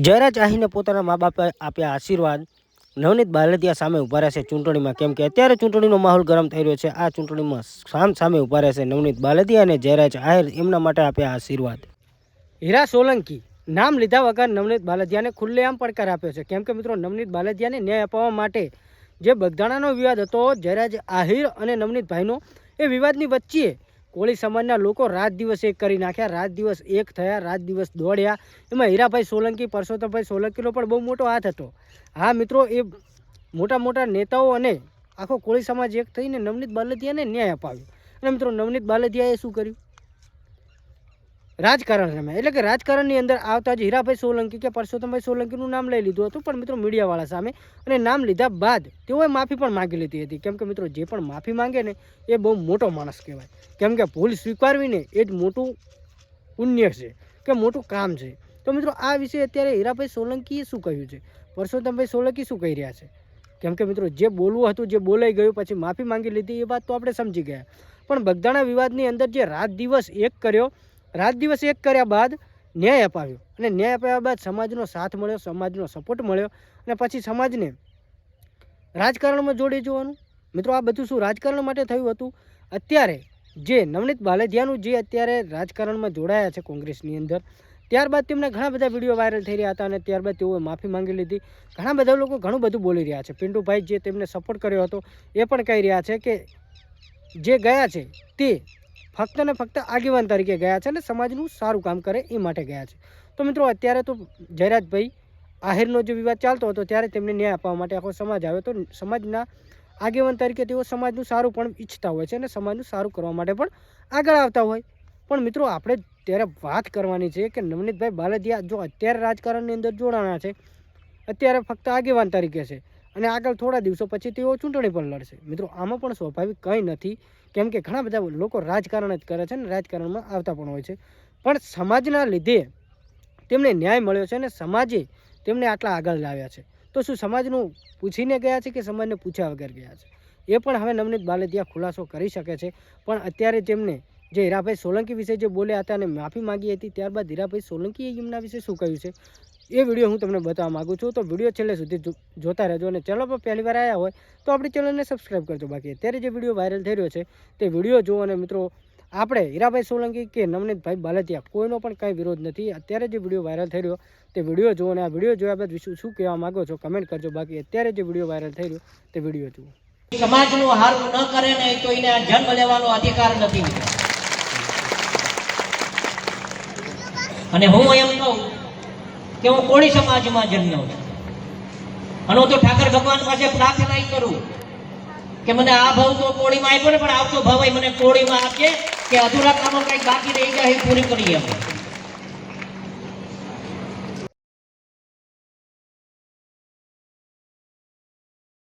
જયરાજ આહીને પોતાના મા બાપે આપ્યા આશીર્વાદ નવનીત બાલદિયા સામે ઉભા રહેશે ચૂંટણીમાં, કેમ કે અત્યારે ચૂંટણીનો માહોલ ગરમ થઈ રહ્યો છે। આ ચૂંટણીમાં સામે ઉભા રહેશે નવનીત બાલદિયા અને જયરાજ આહિર, એમના માટે આપ્યા આશીર્વાદ। હીરા સોલંકી નામ લીધા વગર નવનીત બાલદિયાને ખુલ્લેઆમ પડકાર આપ્યો છે, કેમ કે મિત્રો નવનીત બાલદિયાને ન્યાય અપાવવા માટે જે બગદાણાનો વિવાદ હતો જયરાજ આહિર અને નવનીતભાઈનો, એ વિવાદની વચ્ચે કોળી સમાજના લોકો રાત દિવસ એક કરી નાખ્યા, રાત દિવસ એક થયા, રાત દિવસ દોડ્યા। એમાં હીરાભાઈ સોલંકી, પરસોત્તમભાઈ સોલંકીનો પણ બહુ મોટો હાથ હતો। હા મિત્રો, એ મોટા મોટા નેતાઓ અને આખો કોળી સમાજ એક થઈને નવનીત બાલદિયાને ન્યાય અપાવ્યો। અને મિત્રો નવનીત બાલદિયાએ શું કર્યું? રાજકારણ સામે, એટલે કે રાજકારણની અંદર આવતા જ હીરાભાઈ સોલંકી કે પરસોત્તમભાઈ સોલંકીનું નામ લઈ લીધું હતું, પણ મિત્રો મીડિયાવાળા સામે, અને નામ લીધા બાદ તેઓએ માફી પણ માંગી લીધી હતી, કેમ કે મિત્રો જે પણ માફી માંગે ને એ બહુ મોટો માણસ કહેવાય, કેમ કે ભૂલ સ્વીકારવીને એ જ મોટું પુણ્ય છે કે મોટું કામ છે। તો મિત્રો આ વિશે અત્યારે હીરાભાઈ સોલંકીએ શું કહ્યું છે, પરસોત્તમભાઈ સોલંકી શું કહી રહ્યા છે, કેમ કે મિત્રો જે બોલવું હતું, જે બોલાઈ ગયું, પછી માફી માંગી લીધી, એ વાત તો આપણે સમજી ગયા, પણ બગદાણા વિવાદની અંદર જે રાત દિવસ એક કર્યો, રાત દિવસ એક કર્યા બાદ ન્યાય અપાવ્યો, અને ન્યાય અપાવ્યા બાદ સમાજનો સાથ મળ્યો, સમાજનો સપોર્ટ મળ્યો, અને પછી સમાજને રાજકારણમાં જોડી જોવાનું। મિત્રો આ બધું શું રાજકારણ માટે થયું હતું? અત્યારે જે નવનીત બાલદિયાનું જે અત્યારે રાજકારણમાં જોડાયા છે કોંગ્રેસની અંદર, ત્યારબાદ તેમને ઘણા બધા વિડીયો વાયરલ થઈ રહ્યા હતા, અને ત્યારબાદ તેઓએ માફી માંગી લીધી। ઘણા બધા લોકો ઘણું બધું બોલી રહ્યા છે। પિન્ટુભાઈ જે તેમને સપોર્ટ કર્યો હતો એ પણ કહી રહ્યા છે કે જે ગયા છે તે ફક્ત ને ફક્ત આગેવાન તરીકે ગયા છે અને સમાજનું સારું કામ કરે એ માટે ગયા છે। તો મિત્રો અત્યારે તો જયરાજભાઈ આહિરનો જે વિવાદ ચાલતો હતો ત્યારે તેમને ન્યાય આપવા માટે આખો સમાજ આવ્યો, તો સમાજના આગેવાન તરીકે તેઓ સમાજનું સારું પણ ઈચ્છતા હોય છે અને સમાજનું સારું કરવા માટે પણ આગળ આવતા હોય। પણ મિત્રો આપણે ત્યારે વાત કરવાની છે કે નવનીતભાઈ બાલદિયા જો અત્યારે રાજકારણની અંદર જોડાણા છે, અત્યારે ફક્ત આગેવાન તરીકે છે, અને આગળ થોડા દિવસો પછી તેઓ ચૂંટણી પણ લડશે। મિત્રો આમાં પણ સ્વાભાવિક કંઈ નથી, કેમ કે ઘણા બધા લોકો રાજકારણ જ કરે છે અને રાજકારણમાં આવતા પણ હોય છે, પણ સમાજના લીધે તેમને ન્યાય મળ્યો છે અને સમાજે તેમને આટલા આગળ લાવ્યા છે। તો શું સમાજનું પૂછીને ગયા છે કે સમાજને પૂછ્યા વગર ગયા છે? એ પણ હવે નવનીત બાલદિયા ખુલાસો કરી શકે છે। પણ અત્યારે તેમને જે હીરાભાઈ સોલંકી વિશે જે બોલ્યા હતા અને માફી માંગી હતી, ત્યારબાદ હીરાભાઈ સોલંકીએ એમના વિશે શું કહ્યું છે એ વિડીયો હું તમને બતાવવા માગું છું। તો વિડીયો છેલ્લે સુધી જોતા રહેજો, અને ચેનલ પર પહેલી વાર આવ્યા હોય તો આપણી ચેનલને સબસ્ક્રાઈબ કરજો। બાકી અત્યારે જે વિડીયો વાયરલ થઈ રહ્યો છે તે વિડીયો જુઓ, અને મિત્રો આપણે હીરાભાઈ સોલંકી કે નવનીતભાઈ બાલદિયા કોઈનો પણ કાંઈ વિરોધ નથી। અત્યારે જે વિડીયો વાયરલ થઈ રહ્યો તે વિડીયો જુઓ, અને આ વિડીયો જોયા બાદ શું કહેવા માગો છો કમેન્ટ કરજો। બાકી અત્યારે જે વિડીયો વાયરલ થઈ રહ્યો તે વિડીયો જુઓ। સમાજનું હારું ન કરે ને તો એને જન્મ લેવાનો અધિકાર નથી, અને હું એમ કહું કે હું કોળી સમાજમાં જન્મ્યો છું, અને હું તો ઠાકર ભગવાન પાસે પ્રાર્થના કરું કે મને આ ભાવ તો કોળીમાં આપ્યો ને, પણ આવતો ભાવ મને કોળીમાં આપજે, કે અધૂરા કામો કઈક બાકી રહી જાય પૂરી કરી આપે।